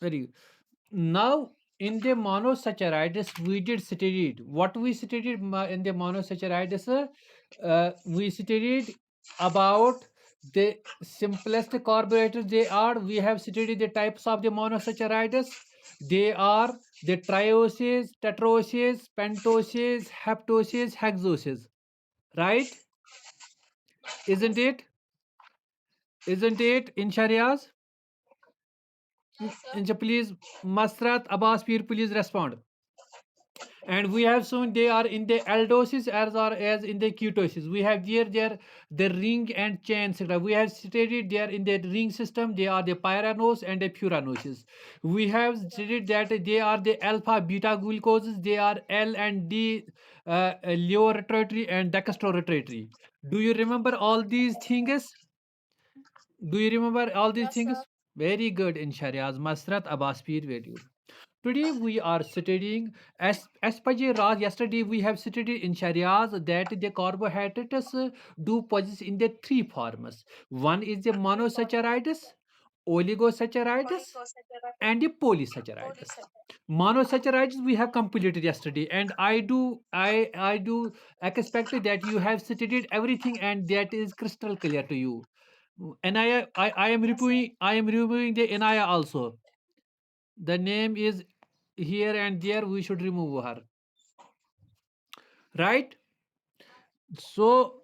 Very good. Now, in the monosaccharides, we did studied. What we studied in the monosaccharides, we studied about the simplest carbohydrates they are. We have studied the types of the monosaccharides. They are the trioses, tetroses, pentoses, heptoses, hexoses. Right? Isn't Yes. it? Isn't it, in Shariaz? Yes, sir. Please, Masrat Abbas Pir, please respond. And we have shown they are in the aldoses as or as in the ketosis. We have here their the ring and chain structure. We have stated they are in the ring system. They are the pyranose and the furanoses. We have stated that they are the alpha beta glucoses. They are L and D levorotatory and dextrorotatory. Do you remember all these things? Do you remember all these Yes, sir. things? Very good, in Shariaz. Masrat Abbas Pir video. Today we are studying as per the Raj. Yesterday we have studied in Shariaz that the carbohydrates do possess in the three forms. One is the Three forms. monosaccharides, oligosaccharides, Polysaccharides, and the polysaccharides. polysaccharides. Monosaccharides we have completed yesterday, and I do expect that you have studied everything and that is crystal clear to you. Anaya, I am Yes, sir. removing the Anaya also. The name is here and there. We should remove her, right? So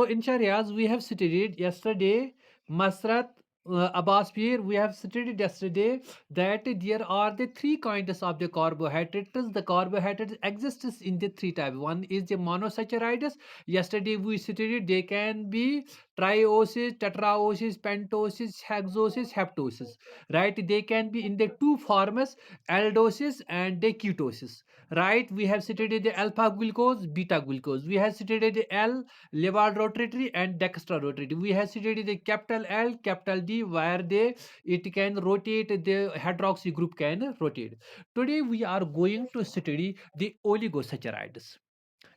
in Shariaz we have studied yesterday. Masrat Abbas Pir, we have studied yesterday that there are the three kinds of the carbohydrates. The carbohydrates exists in the three types. One is the monosaccharides. Yesterday we studied they can be trioses, tetraoses, pentoses, hexoses, heptoses. Right? They can be in the two forms, aldoses and the ketosis. Right? We have studied the alpha glucose, beta glucose. We have studied the L levar rotatory and dextra rotatory. We have studied the capital L, capital D, where they it can rotate, the hydroxy group can rotate. Today we are going to study the oligosaccharides.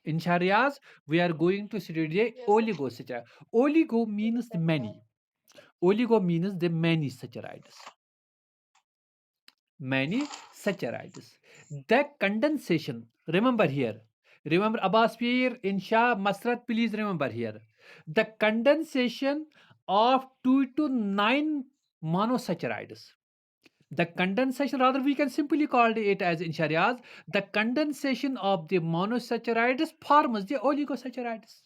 In Sharias, we are going to study the Yes, sir. oligosaccharides. Oligo means the many. Oligo means the many saccharides. Many saccharides. The condensation, remember here, remember Abbas Pir, Insha, Masrat, please remember here. The condensation of 2 to 9 monosaccharides. The condensation, rather, we can simply call it as in Shariaz, the condensation of the monosaccharides forms the oligosaccharides.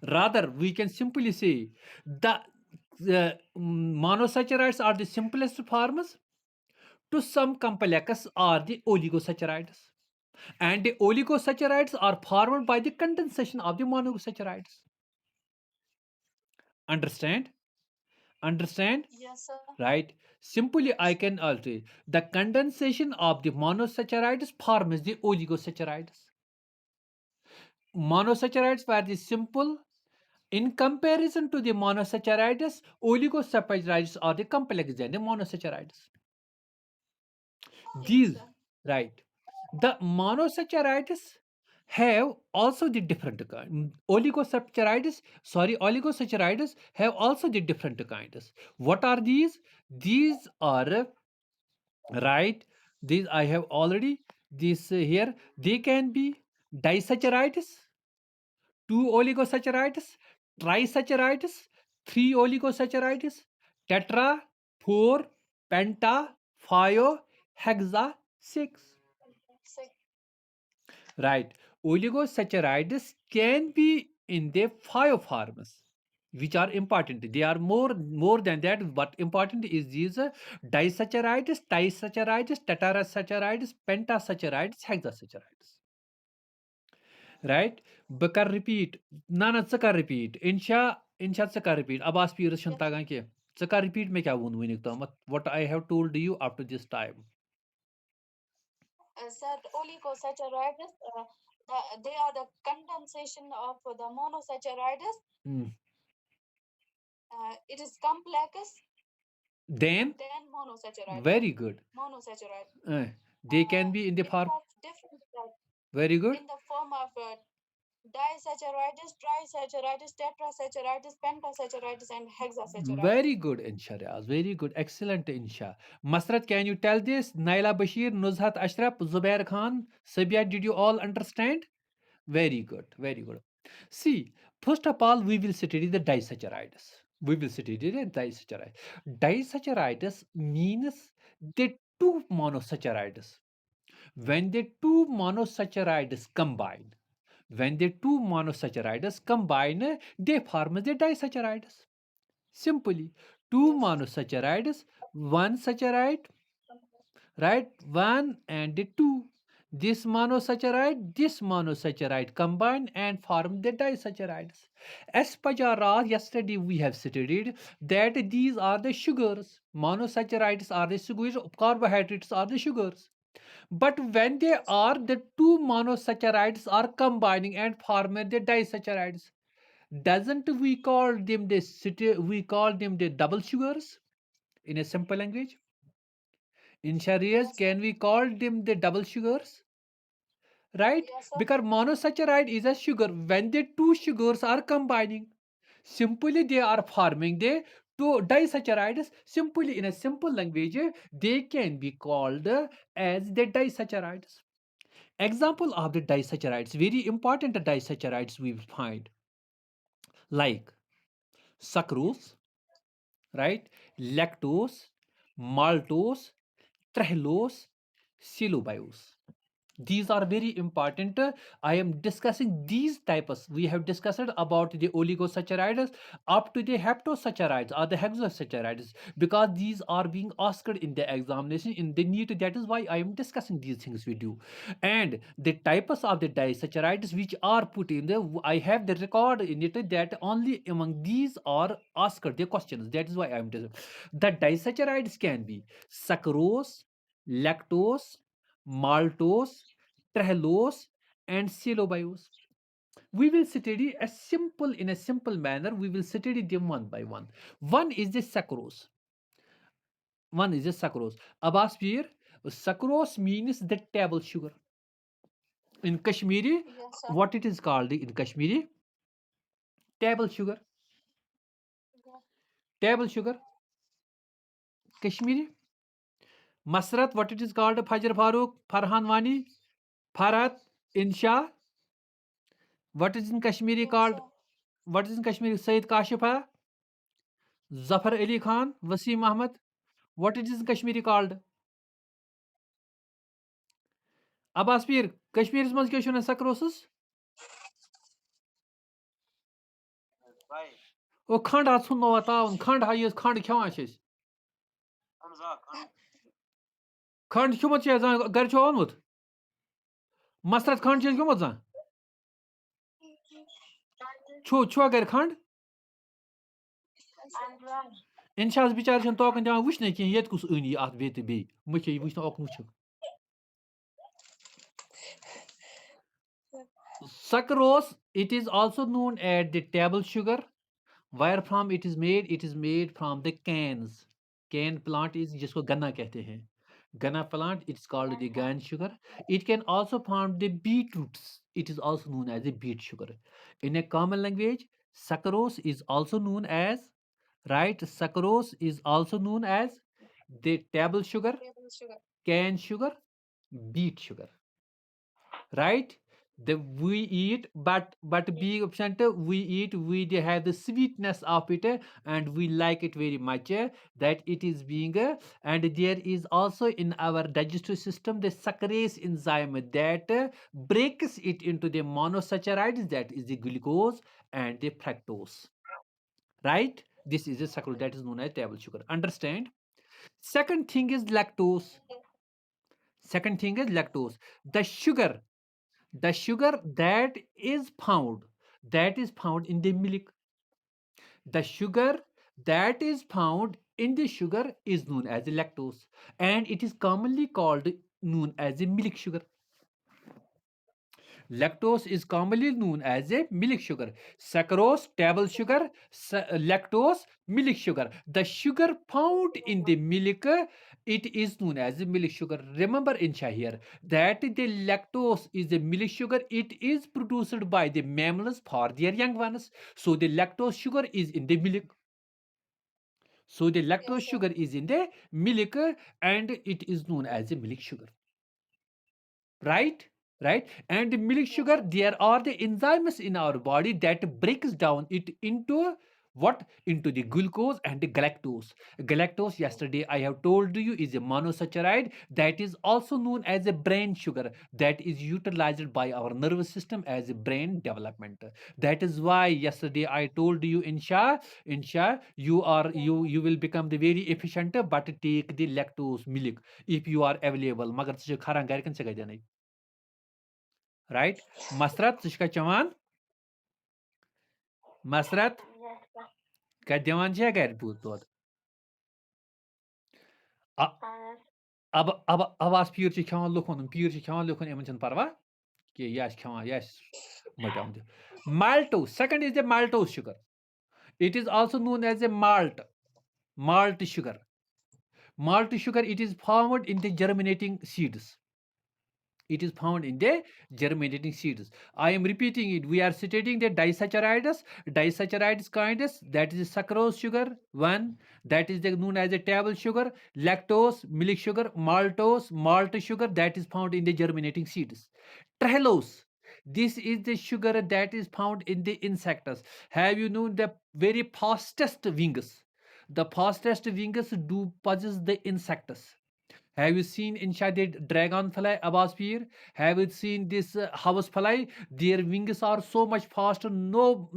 Rather, we can simply say the monosaccharides are the simplest forms to some complex are the oligosaccharides. And the oligosaccharides are formed by the condensation of the monosaccharides. Understand? Understand? Yes, sir. Right? Simply, I Yes, sir. can alter the condensation of the monosaccharides forms the oligosaccharides. Monosaccharides were the simple. In comparison to the monosaccharides, oligosaccharides are the complex than the monosaccharides. Yes, These, sir. right? The monosaccharides have also the different kind. Oligosaccharides have also the different kinds. What are these? These are, right. These I have already this here. They can be disaccharides, two oligosaccharides, trisaccharides, three oligosaccharides, tetra, four, penta, five, hexa, six. Six. Right. Oligosaccharides can be in the five forms, which are important. They are more than that, but important is these disaccharides, disaccharides, tetrasaccharides, pentasaccharides, hexasaccharides. Right? Bakar repeat. Nana tsaka repeat. Insha tsaka repeat. Abbas Pir Yes, sir. Shantagan ke. Tsaka repeat me kya wunik to. What I have told you up to this time. Sir, oligosaccharides, they are the condensation of the monosaccharides. Hmm. It is complex Then, than monosaccharide. very good. Monosaccharide. Uh, they can be in the It form. has different Very good. in the form of disaccharides, trisaccharides, tetrasaccharides, pentasaccharides, and hexasaccharides. Very good, Insha Riaz. Very good. Excellent, Insha. Masrat, can you tell this? Naila Bashir, Nuzhat Ashraf, Zubair Khan, Sabia, did you all understand? Very good. Very good. See, first of all, we will study the disaccharides. We will study the disaccharides. Disaccharides means the two monosaccharides. When the two monosaccharides combine, they form the disaccharides. Simply, two Yes. monosaccharides, one saccharide, right? One and the two. This monosaccharide combine and form the disaccharides. As Pajarah, yesterday we have studied that these are the sugars. Monosaccharides are the sugars, carbohydrates are the sugars. But when they Yes. are the two monosaccharides are combining and forming the disaccharides, doesn't we call them the double sugars in a simple language? In Sharias, Yes, sir. can we call them the double sugars? Right? Yes, sir. Because monosaccharide is a sugar. When the two sugars are combining, simply they are forming the two disaccharides. Simply in a simple language, they can be called as the disaccharides. Example of the disaccharides, very important disaccharides we will find, like sucrose, right? Lactose, maltose, trehalose, silobiose. These are very important. I am discussing these types. We have discussed about the oligosaccharides up to the heptosaccharides or the hexosaccharides, because these are being asked in the examination in the NEET. That is why I am discussing these things with you. And the types of the disaccharides which are put in the, I have the record in it that only among these are asked the questions. That is why I am the disaccharides can be sucrose, lactose, maltose, trehalose, and silobiose. We will study a simple in a simple manner. We will study them one by one. One is the sucrose. One is the sucrose. Abbas Peer, sucrose means the table sugar. In Kashmiri, Yes, sir. what it is called in Kashmiri? Table sugar. Yeah. Table sugar. Kashmiri. Masrat, what it is called? Fajr Farooq, Farhan Wani, Farhat, Insha. What is in Kashmiri Yes, called? sir. What is in Kashmiri? Sayyid Kashifa, Zafar Ali Khan, Wasim Ahmad. What it is in Kashmiri called? Abbas Peer, Kashmir's man's question is sacrosis. O khand atsun no ataun, khand hayes khand khawan chis. Khand khumat chis gar cho onmut. Masrat khand chis khumat zan. Chu gar khand. Inshas bichar chan tokan diwan wishne ki yet kus uni at beti bi. Muche wishne ok muchuk. Sucrose, it is also known as the table sugar. Where from it is made? It is made from the cans. Can plant is जिसको गन्ना कहते हैं. Ghana plant, it's called the gan sugar. It can also found the beetroots. It is also known as the beet sugar. In a common language, sucrose is also known as, right? Sucrose is also known as the table sugar, Table sugar. can sugar, beet sugar, right? The we eat, but being absent, we have the sweetness of it, and we like it very much, that it is being, and there is also in our digestive system the sucrase enzyme that breaks it into the monosaccharides, that is the glucose and the fructose, right? This is a sucrose that is known as table sugar. Understand? Second thing is lactose. Second thing is lactose. The sugar, the sugar that is found in the milk. The sugar that is found in the sugar is known as lactose, and it is commonly called known as a milk sugar. Lactose is commonly known as a milk sugar. Saccharose, table sugar, lactose, milk sugar. The sugar found in the milk, it is known as a milk sugar. Remember, Insha, here that the lactose is a milk sugar. It is produced by the mammals for their young ones. So the lactose sugar is in the milk. So the lactose Yes, sir. sugar is in the milk and it is known as a milk sugar. Right, and the milk Yes, sugar, sir. there are the enzymes in our body that breaks down it into what, into the glucose and the galactose. Yesterday I have told you is a monosaccharide that is also known as a brain sugar, that is utilized by our nervous system as a brain development. That is why yesterday I told you, insha, you will become the very efficient, but take the lactose milk if you are available. Magar ژٕ چھُکھ کھران گرِکٮ۪ن ژےٚ کَتہِ اَنَے؟ Right? Masrat, ژٕ چھُکھا چٮ۪وان؟ Masrat, Yes, sir. کَتہِ دِوان چھےٚ گرِ دۄد؟ اَباس پیٖر چھِ کھٮ۪وان لُکُن، پیٖر چھِ کھٮ۪وان لُکُن، یِمن چھَنہٕ پروا کینٛہہ، یہِ آسہِ کھٮ۪وان، یہِ آسہِ مٔٹیومُت. Maltose, second is the maltose sugar. It is also known as a malt sugar. Malt sugar, it is found in the germinating seeds. It is found in the germinating seeds. I am repeating it. We are studying the disaccharides kinds. That is sucrose sugar, one. That is known as a table sugar, lactose, milk sugar, maltose, malt sugar. That is found in the germinating seeds. Trehalose. This is the sugar that is found in the insects. Have you known the very fastest wings? The fastest wings do possess the insects. Have you seen inside the dragonfly, Abasphere? Have you seen this housefly? Their wings are so much faster. No,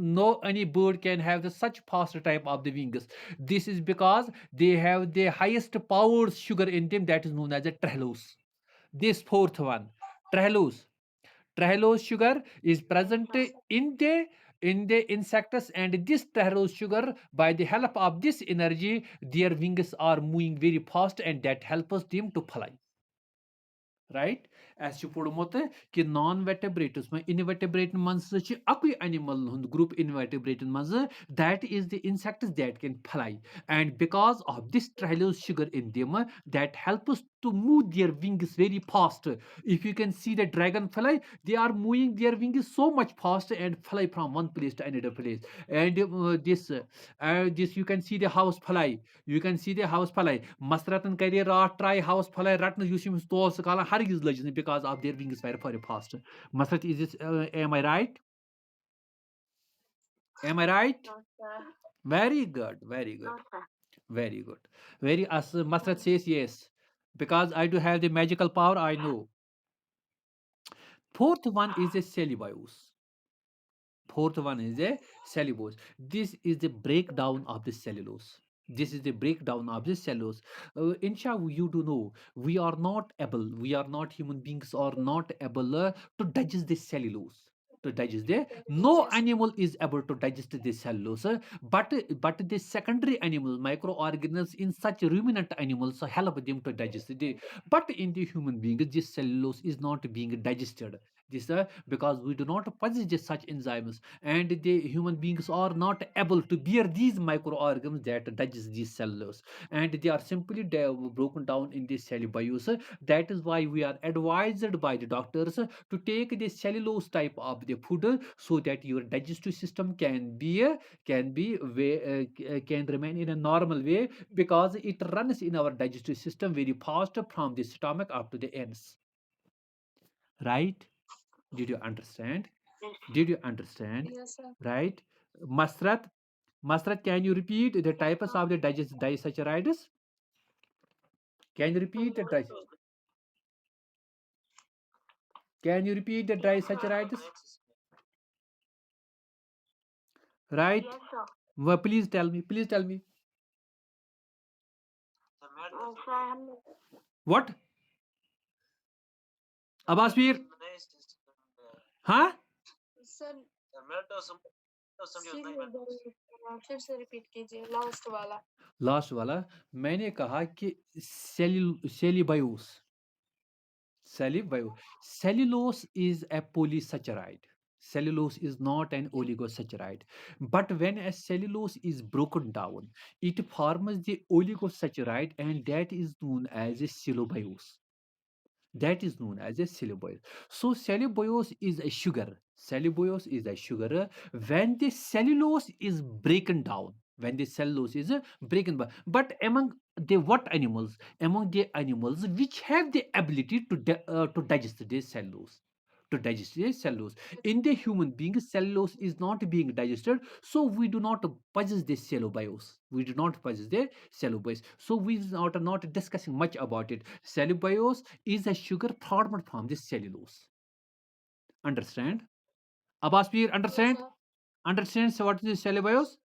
any bird can have the such fast type of the wings. This is because they have the highest powered sugar in them, that is known as a trehalose. This fourth one, trehalose. Trehalose sugar is present in the insects, and this trehalose sugar, by the help of this energy, their wings are moving very fast, and that helps them to fly. Right? As you put कि non-vertebrates में invertebrate man's akui animal group invertebrate man's, that is the insects that can fly, and because of this trehalose sugar in them, that helps to move their wings very fast. If you can see the dragonfly, they are moving their wings so much fast and fly from one place to another place. And this you can see the house fly. You can see the house fly. Masratan career try house fly ratna using stall skala hargiz legend because of their wings very fast. Masrat, is this am I right? Am I right? No, sir. Very good, very good, No, sir. very good. Very as Masrat says yes. Because I do have the magical power, I know. Fourth one is a cellulose. Fourth one is a cellulose. This is the breakdown of the cellulose. This is the breakdown of the cellulose. Insha, you do know, we are not human beings, are not able to digest the cellulose. To digest the, no Yes. animal is able to digest the cellulose, but the secondary animal microorganisms in such ruminant animals help them to digest the. But in the human being, this cellulose is not being digested. This because we do not possess such enzymes, and the human beings are not able to bear these microorganisms that digest these cellulose, and they are simply broken down in the cellulose. That is why we are advised by the doctors to take the cellulose type of the food, so that your digestive system can remain in a normal way, because it runs in our digestive system very fast from the stomach up to the ends. Right? Did you understand? Did you understand? Yes, sir. Right? Masrat, can you repeat the types of the disaccharides? Can you repeat the Can you repeat the disaccharides? Right? Yes, sir. Well, please tell me. Please tell me. What? Abbaspeer? Huh? Sir, फिर से repeat कीजिए last वाला. Last वाला मैंने कहा कि सेल्यूबायोस Cellulose is a polysaccharide. Cellulose is not an Yeah. oligosaccharide. But when a cellulose is broken down, it forms the oligosaccharide, and that is known as a cellulose. That is known as a cellulose. So cellulose is a sugar. Cellulose is a sugar. When the cellulose is broken down, when the cellulose is broken down, but among the what animals? Among the animals which have the ability to digest the cellulose. To digest the cellulose. In the human being, cellulose is not being digested, so we do not possess the cellulose. We do not possess the cellulose. So we are not discussing much about it. Cellulose is a sugar formed from the cellulose. Understand? Abbas Peer, Yes, understand? sir. Understands what is the cellulose?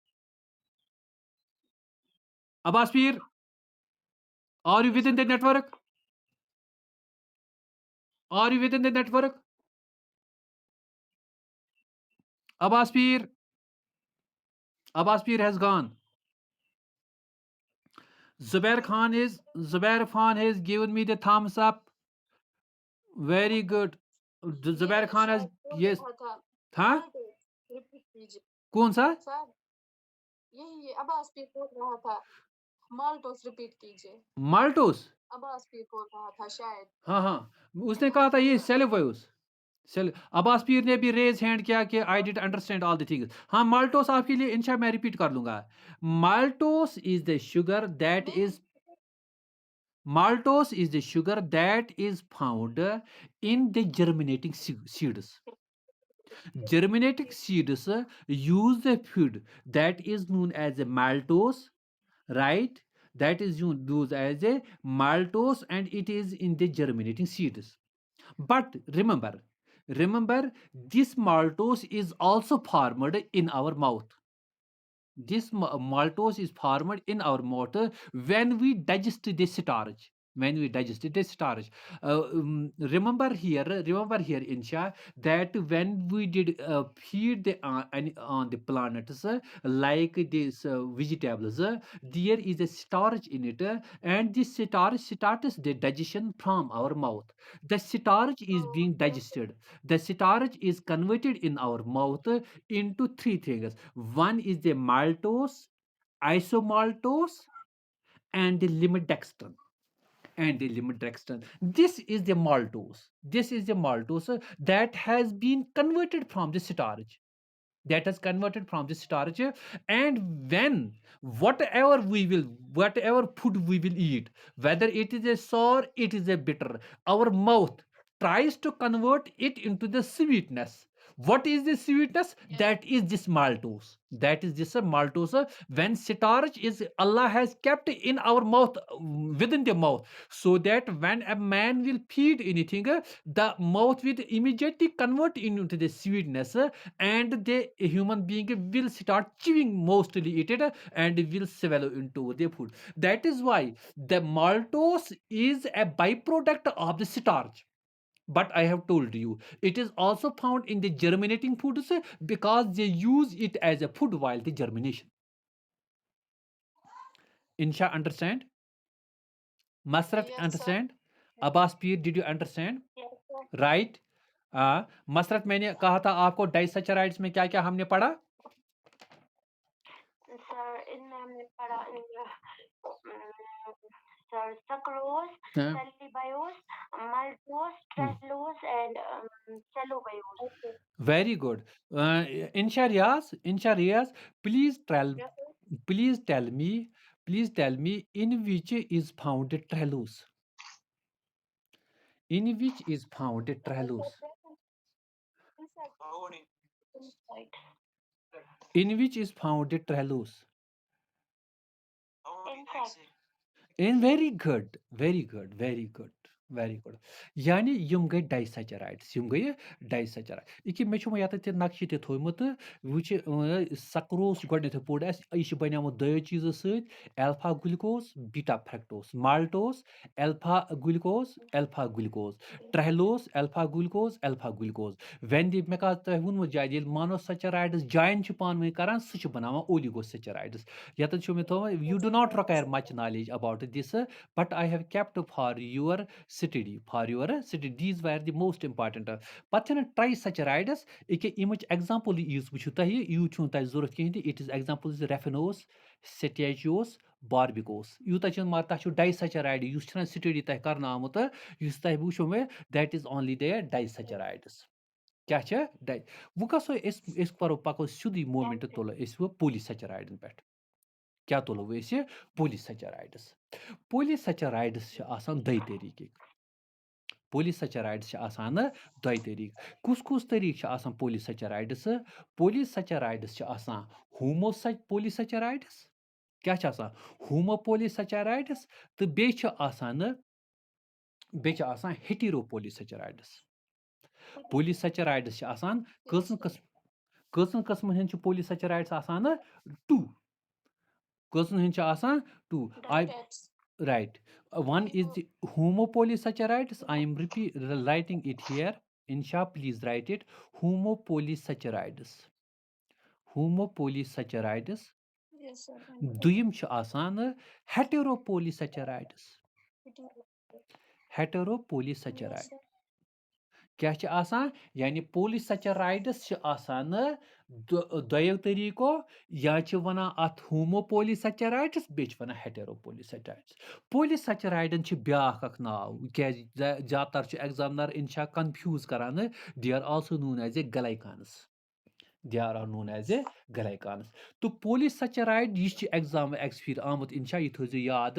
Abbas Peer, are you Yes, within sir. the network? Are you within the network? Abbas Peer, Abbas Peer has gone. Zubair Khan has given me the thumbs up. Very good. Zubair ये Khan has, शायद बोल yes. रहा था हाँ? Maltose repeat कीजिए कौन सा? Sir यही अब्बास भी बोल रहा था माल्टोस रिपीट कीजिए माल्टोस? अब्बास भी बोल रहा था शायद हाँ हाँ, उसने कहा था ये सेलेबोस। सेल अब्बास पीर ने भी रेज हैंड किया कि I did understand all the things. हाँ, माल्टोस आपके लिए इंशा मैं रिपीट कर लूंगा। Maltose is the sugar that नहीं is maltose is the sugar that is found in the germinating seeds. Germinating seeds use the food that is known as a maltose, right? That is used as a maltose, and it is in the germinating seeds. But remember, this maltose is also formed in our mouth. This maltose is formed in our mouth when we digest the starch. When we digest the starch, remember here, Insha, that when we did feed on the planets like these vegetables, there is a starch in it, and this starch starts the digestion from our mouth. The starch is oh, being digested. The starch is converted in our mouth into three things. One is the maltose, isomaltose, and the limidextrin. This is the maltose. This is the maltose that has been converted from the starch. That is converted from the starch. And when whatever food we will eat, whether it is a sour, it is a bitter, our mouth tries to convert it into the sweetness. What is the sweetness? yeah. That is this maltose. That is this maltose. When starch is Allah has kept in our mouth, within the mouth, so that when a man will feed anything, the mouth will immediately convert into the sweetness, and the human being will start chewing mostly it, and will swallow into the food. That is why the maltose is a byproduct of the starch. But I have told you, it is also found in the germinating foods because they use it as a food while the germination. Insha, understand? Masrat, Yes, sir. understand? Abbas Peer, did you understand? Yes, sir. Right? मसरत, मैंने कहा था आपको डाइसैचराइड्स में क्या क्या हमने पढ़ा? Sir इनमें हमने पढ़ा sir sucrose, cellulose, maltose, tracellose, and cellulose. Okay. Very good. Insha Riaz, please tell, Yes, sir. please tell me, in which is found trallose? In which is found trallose? Inside. In which is found trallose? Inside. In very good, very good, very good, very good. Yani yum gay disaccharides, yum gay disaccharide. Iki me chuma yata te nakshi te thoimut, which sucrose godne put as ish banyamu dayo cheese suit, alpha glucose, beta fructose, maltose, alpha glucose, trallose, alpha glucose. When the meka hun mo jadil monosaccharides giant chupan me karan such banama oligosaccharides. Yet you do not require much knowledge about this, but I have kept for your steady for your steady. These were the most important. But trisaccharides, image example is which you it is example is raffinose, cetiaceous, barbicose. You touch on marta disaccharide, you steady karnamata, you that is only there disaccharides. Catch di Vukaso is paropaco sudi moment tola is polysaccharide in pet. Catolo vese polysaccharides. Polysaccharides asan dai tariqe. Polysaccharides asan dai tariqe. Kus tariqe asan polysaccharides. Polysaccharides asan polysaccharides. Kya asan homopolysaccharides to beach asan heteropolysaccharides. Polysaccharides asan Kızın kısmı hinci polysaccharides asan two. Kızın hinci asan two. Right. One is the homopolysaccharides. I am writing it here. Insha, please write it. Homopolysaccharides. Homopolysaccharides. Yes, sir. Duyum छ आसान heteropolysaccharides. Heteropolysaccharide. Yes, sir. क्या छ आसान यानी polysaccharides छ आसान दोयो तरीको या छ वना अथ homopolysaccharides बेच वना heteropolysaccharides. Polysaccharides छ ब्याख अख नाव क्या ज्यादातर छ एग्जामिनर इनशा कंफ्यूज करान. They are also known as a glycans. They are known as a glycans. तो polysaccharide ये छ एग्जाम एक्सफिर आमत इनशा ये थोजो याद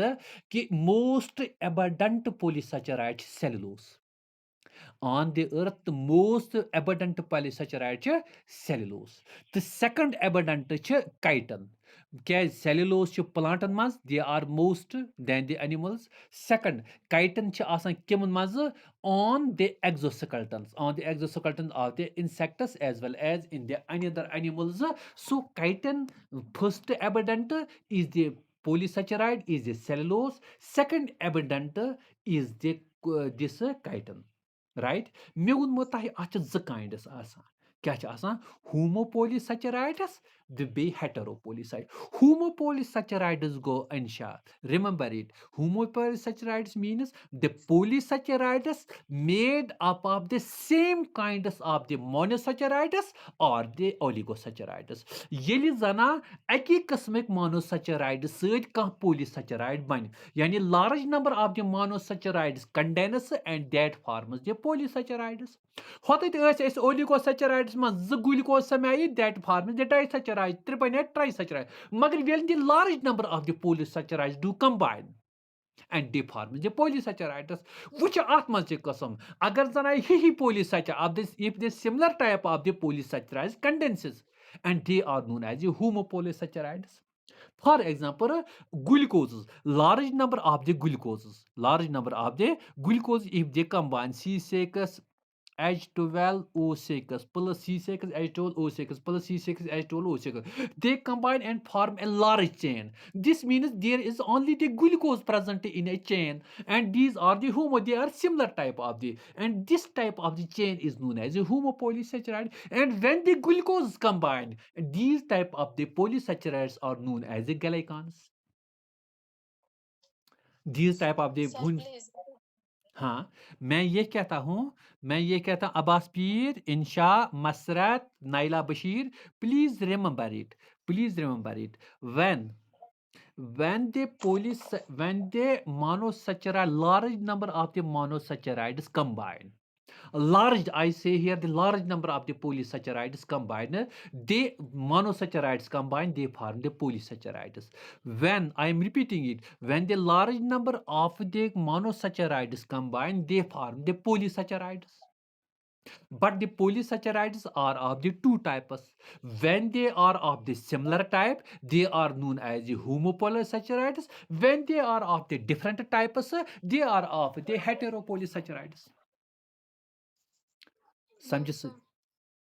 कि most abundant polysaccharide छ cellulose. On the earth, the most abundant polysaccharide is cellulose. The second abundant is chitin. Because cellulose is plant mas, they are most than the animals. Second, chitin is asan kimun mas on the exoskeletons. On the exoskeletons of the insects as well as in the other animals. So chitin, first abundant is the polysaccharide, is the cellulose. Second abundant is the this chitin. Right? मे वोनमो तह अत ज kinds आसान क्या आसान homopolysaccharides the be heteropolysaccharides. Homopolysaccharides go insha. Remember it. Homopolysaccharides means the polysaccharides made up of the same kinds of the monosaccharides or the oligosaccharides. Yeli zana aki qismik monosaccharides sait kah polysaccharide ban. Yani large number of the monosaccharides condense and that forms the polysaccharides. Hotay es oligosaccharides man z glucose samay that forms the disaccharides, triponate trisaccharide. Magar when the large number of the polysaccharides do combine and they form the polysaccharides, which are atmas qasam. Agar zana hi polysaccharide of this, if the similar type of the polysaccharides condenses and they are known as the homopolysaccharides. For example, glucoses, large number of the glucoses, if they combine C6 H12O6 plus C6 H12O6 plus C6 H12O6, they combine and form a large chain. This means there is only the glucose present in a chain, and these are the they are similar type of the, and this type of the chain is known as a homopolysaccharide. And when the glucose combine, these type of the polysaccharides are known as the glycans. These type of the Sir, please. हाँ, मैं ये कहता हूँ Abbas Pir, Insha, Masrat, Naila Bashir, please remember it. When the monosaccharide, large number of the monosaccharides combine. Large, I say here, the large number of the polysaccharides combine, they monosaccharides combine, they form the polysaccharides. When, I am repeating it, when the large number of the monosaccharides combine, they form the polysaccharides. But the polysaccharides are of the two types. When they are of the similar type, they are known as the homopolysaccharides. When they are of the different types, they are of the heteropolysaccharides. समझ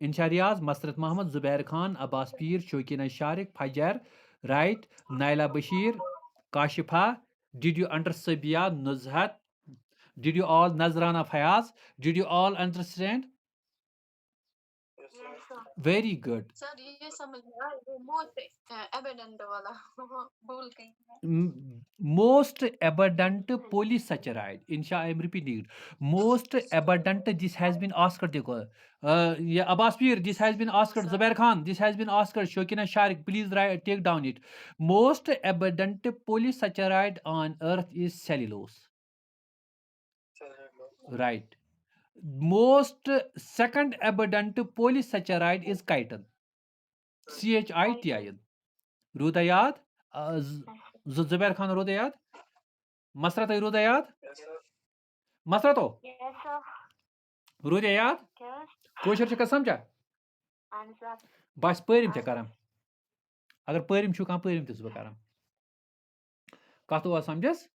इंशारियाज, मसरत मोहम्मद, जुबैर खान, अब्बास पीर, शौकीन शारिक, फजर, right, Naila Bashir, Kashifa, did you understand Sabia, Nuzhat, did you all, Nazrana Fayaz, did you all understand? Very good. Sir, ये समझ में आया, वो most abundant वाला भूल गई मैं। Most abundant polysaccharide. Insha, I am repeating it. Most abundant. This has been asked. देखो, yeah, Abbas Peer, this has been asked. Sir, Zubair Khan, this has been asked. Shokina Sharik, please write, take down it. Most abundant polysaccharide on earth is cellulose. Right. Most second abundant polysaccharide is chitin. CHITIN. Rudayat. Zubair Khan Rudayat. Masrat Rudayat. Masrato. yes sir, Rudayat. yes, Koshir chika samjha. answer, Bas pörim te karam. Agar pörim chu kan pörim te suba karam. Kato wa samjas?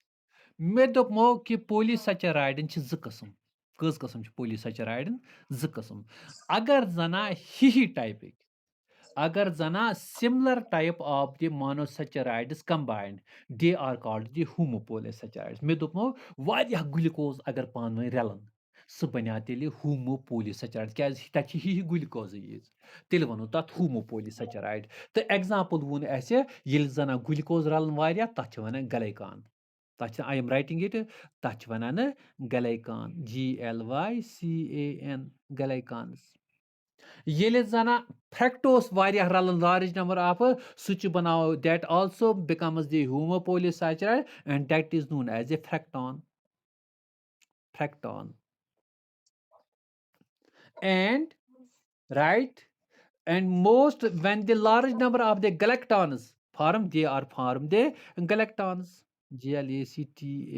Me dop mo ki polysaccharide chi zı qısım. Kız qısım chi polysaccharide zı qısım. Agar zana hihi type. Agar zana similar type of the monosaccharides combined, they are called the homopolysaccharides. Me dop mo variyah glucose agar panwai relan. Sı banya teli homopolysaccharides. Kaz ta chi hihi glucose is. Teli vanu tat homopolysaccharide. The example won ase yel zana glucose ralan variyah tat chi vanan glycan. I am writing it. Tach vanan glycan. GLYCAN. Glycans. Yele zana fructose various large number of such banao that also becomes the homopolysaccharide and that is known as a fructone. Fructone. And right, and most when the large number of the galactons form, they are formed the galactons. GLACTAN.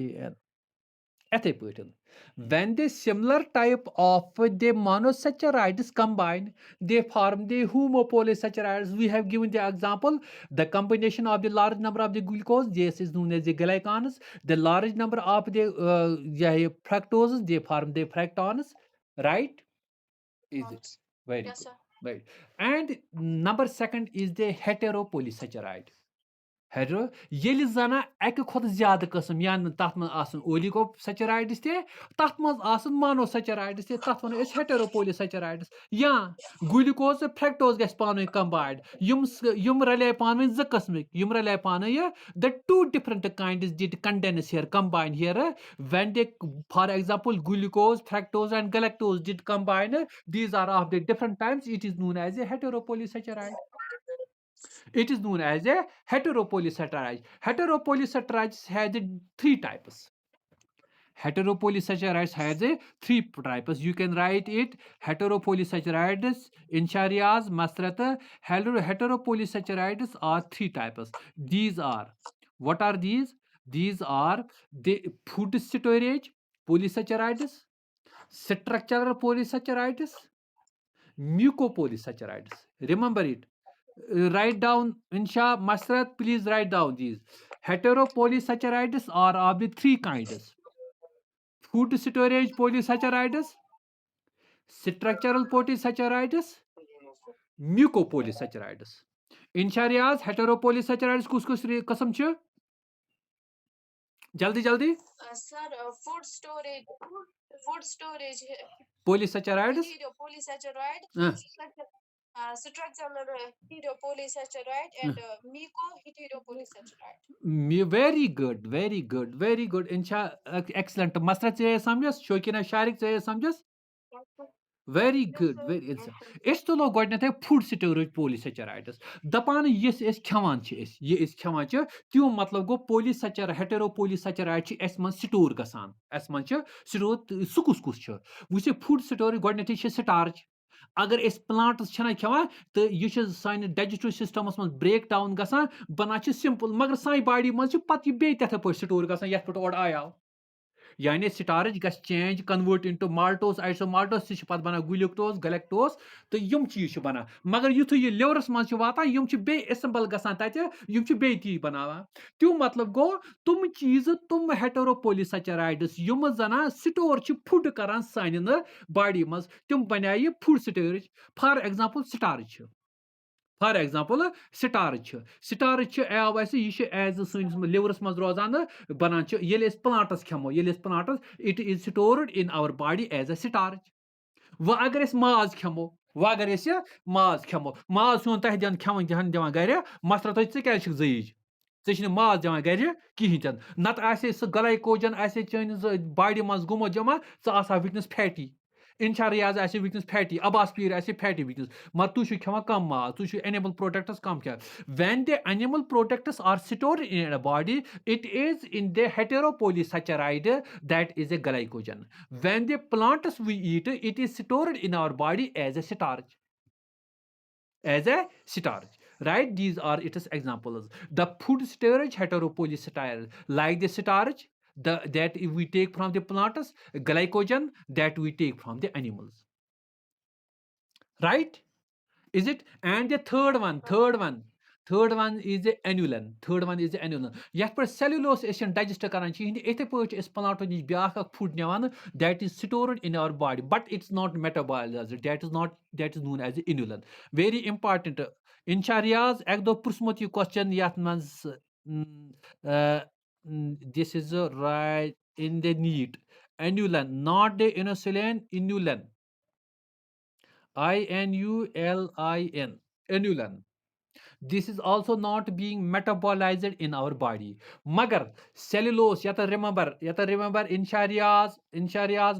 When the similar type of the monosaccharides combine, they form the homopolysaccharides. We have given the example, the combination of the large number of the glucose, this is known as the glycans. The large number of the fructoses, they form the fructones, right? Is it yes, very yes good? sir, Right. And number second is the heteropolysaccharide. Hetero, yeli zana ek khod zyada qism yan tat man asan oligosaccharides te, tat man asan monosaccharides te, tat vano is heteropolysaccharides. Ya glucose fructose gas panwai combined. Yum rale panwai z qismik. Yum rale panwai the two different kinds did condense here combine here when they, for example, glucose, fructose and galactose did combine. These are of the different types. It is known as a heteropolysaccharide. It is known as a heteropolysaccharide. Heteropolysaccharides has three types. Heteropolysaccharides has a three types. You can write it heteropolysaccharides, Incharias, Masrata. Heteropolysaccharides are three types. These are, what are these? These are the food storage polysaccharides, structural polysaccharides, mucopolysaccharides. Remember it. Write down, Insha, Masrat, please write down these. Heteropolysaccharides are of the three kinds. Food storage polysaccharides, structural polysaccharides, mucopolysaccharides. Insha Riaz, heteropolysaccharides kus qism chhe? Jaldi jaldi. sir, food storage, Polysaccharides. polysaccharide, Uh, structural heteropolysaccharide, and heteropolysaccharide. Very good, very good, very good. Insha, excellent. Masrat se samjas, Shokina Sharik se samjas. Yes, sir. Very Yes, good, sir. very Yes, good. sir. It's to know goidnethe food storage polysaccharides. Dapan yes is khawan chi is. Ye is khawan chi. Tyo matlab go polysaccharide heteropolysaccharide chi es man store gasan. Es man chi store sukus kus chi. We say food storage goidnethe chi starch. अगर इस plants छना खवान तो यह सान digestive systems मज break down गसान बना simple मगर सान बॉडी मज पे बे तथ पे स्टोर गसान ये पे और आया यानी स्टार्च गस चेंज कन्वर्ट इनटू माल्टोस आइसोमाल्टोस से पत बना ग्लूकोज गैलेक्टोज तो यम चीज बना मगर युथु ये लिवरस मज वातान यम बे एसेंबल गसान तते यम बे ती बनावान त्यो मतलब गो तुम चीज तुम हेटेरोपोलिसैचराइड्स यम जना स्टोर फूड करान सान बॉडी मज तुम बनाए food storage for example starch for example starch आव एज सैनिस लिवरस मज रोजान बनान ये प्लांटस खेमो ये plants it is stored in our body as a starch वो अगर माज खेमो वह अगर अस माज खेमो माज सोन तह दिन खेवन दिवान गर मसला तुम क्या जईज े माज दिवान गर कहीं तन नत सह ग्लाइकोजन चैनिस बॉडी मज गुमो जमा वनस फैटी इंशा रियाज वनस फैटी अब्बास पीर फैटी वनस मगर तुम खेवान कम माज तुम एनिमल प्रोडक्ट्स कम क्या when the animal products are stored in a body it is in the heteropolysaccharide that is a glycogen. When the plants we eat it is stored in our body as a starch, as a starch, right? These are its examples. The food storage heteropolysaccharides like the starch that we take from the plants, glycogen that we take from the animals, right? Is it? And the third one is the annulan. Third one is the annulan. Yet per cellulose is digest karan chi ethe pach is plant nish byak food nevan that is stored in our body, but it's not metabolized. That is known as the inulin. Very important. In Sharias, ekdo pursmut you question yat mans this is right in the need. Annulan, not the insulin, inulin. INULIN, inulin. This is also not being metabolized in our body. Magar cellulose, yata remember Inshariaz,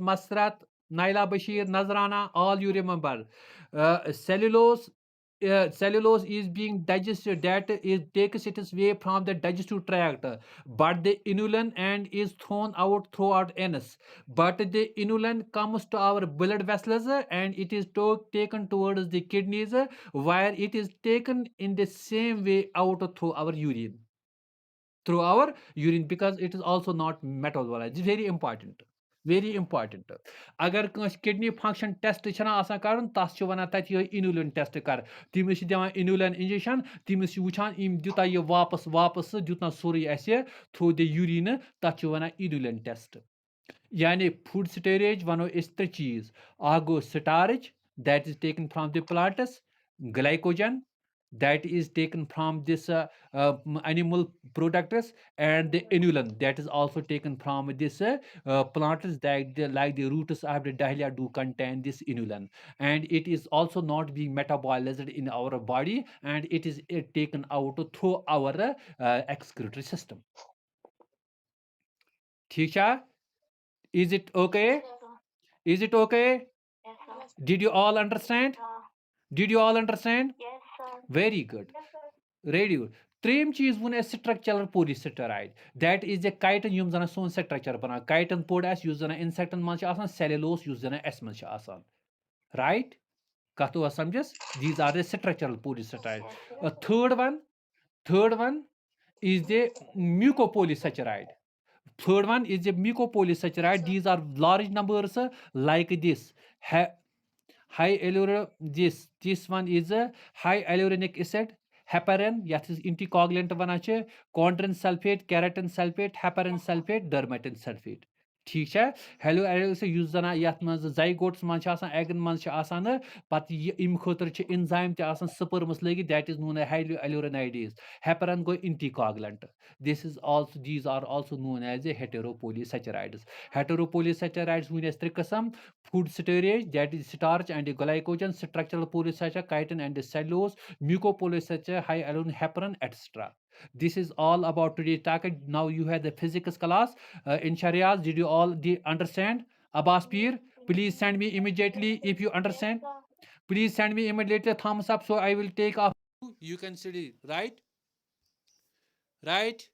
Masrat, Naila Bashir, Nazrana, all you remember. Cellulose is being digested, that is takes its way from the digestive tract, but the inulin and is thrown out throughout anus. But the inulin comes to our blood vessels and it is taken towards the kidneys, where it is taken in the same way out through our urine. Because it is also not metabolized. It's very important. Very important. अगर कस kidney function test कर तस one तत inulin test कर तमिस दिवान inulin injection तमिस वुचान इम दिता यह वापस दितना सोरे थ्रू द यूरिन तथ वन इन्यूलिन टेस्ट यानी फूड स्टोरेज वनो त्रे चीज गो starch that is taken from the plants glycogen that is taken from this animal products and the inulin that is also taken from this plants like the roots of the dahlia do contain this inulin and it is also not being metabolized in our body and it is taken out through our excretory system. Tisha, is it okay? Is it okay? Yes, sir. Did you all understand? Did you all understand? Yes, sir. Very good. Very good. त्रेम चीज वन structural polysaccharide that is a chitin यम जन सोन structure बना chitin पोड युस जन इंसेक्टन मज सेलुलोस युस जन एस मज राइट कत समझस these are the structural polysaccharide. Third one is the mucopolysaccharide. Third one is the mucopolysaccharide. These are large numbers like this. High allure, this one is a high alluronic acid. Heparin, that is anticoagulant one chondrin sulfate, keratin sulfate, heparin sulfate, dermatin sulfate. ठीक है hello L use जना यथ मज zygotes मज एगन मज पत इम खतर इंजाइम स्पर्मस लगे that is known hyaluronidase heparin गो anticoagulant these are also known as a heteropolysaccharides वन त्रे कस्म food storage that is starch and glycogen structural polysaccharide chitin and cellulose mucopolysaccharide hyaluronic heparin etcetera. This is all about today's talk. Now you have the physics class in Sharias. Did you all understand? Abbas Peer, please send me immediately if you understand. Please send me immediately a thumbs up so I will take off. You can study, right? Right?